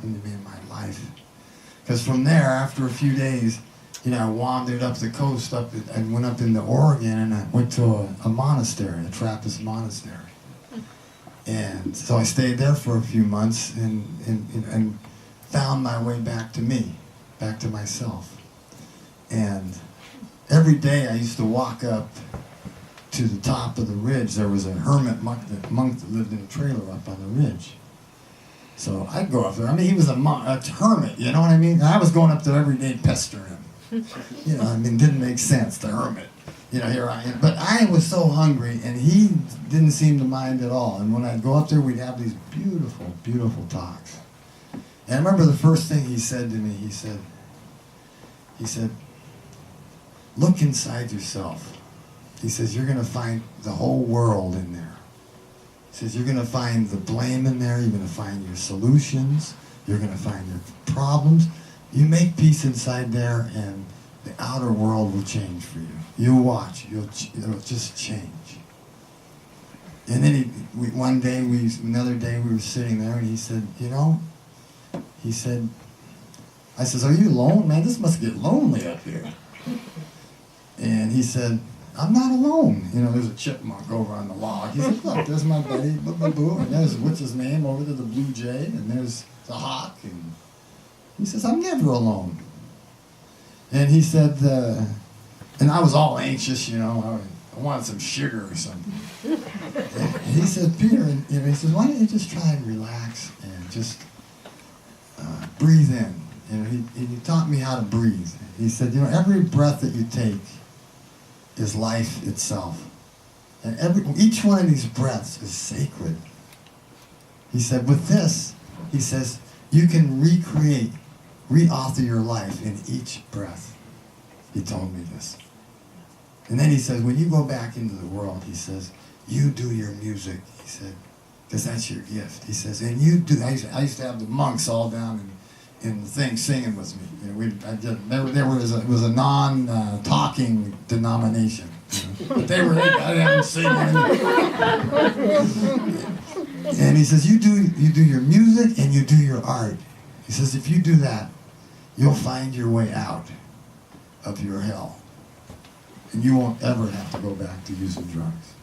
happened to me in my life. Because from there, after a few days, I wandered up the coast, and went up into Oregon, and I went to a monastery, a Trappist monastery. And so I stayed there for a few months and found my way back to me, back to myself. And every day I used to walk up to the top of the ridge. There was a hermit monk that lived in a trailer up on the ridge. So I'd go up there. I mean, he was a hermit, you know what I mean? And I was going up there every day pestering him. Didn't make sense, the hermit. Here I am. But I was so hungry, and he didn't seem to mind at all. And when I'd go up there, we'd have these beautiful, beautiful talks. And I remember the first thing he said to me, he said, look inside yourself. He says, you're going to find the whole world in there. He says, you're going to find the blame in there. You're going to find your solutions. You're going to find your problems. You make peace inside there, and the outer world will change for you. You'll watch. It'll just change. And then another day we were sitting there, and he said, I says, are you alone? Man, this must get lonely up here. And he said, I'm not alone. There's a chipmunk over on the log. He said, look, there's my buddy, boo-boo-boo, and there's, what's his name, over there, the blue jay, and there's the hawk. And he says, I'm never alone. And he said, and I was all anxious, I wanted some sugar or something. And he said, Peter, he says, why don't you just try and relax and just breathe in. He taught me how to breathe. He said, every breath that you take is life itself. And each one of these breaths is sacred. He said, with this, he says, you can reauthor your life in each breath. He told me this. And then he says, when you go back into the world, he says, you do your music, he said, because that's your gift. He says, and you do, I used to have the monks all down in the thing singing with me. It was a non-talking denomination. But I didn't sing. And he says, you do your music and you do your art. He says, if you do that, you'll find your way out of your hell. And you won't ever have to go back to using drugs.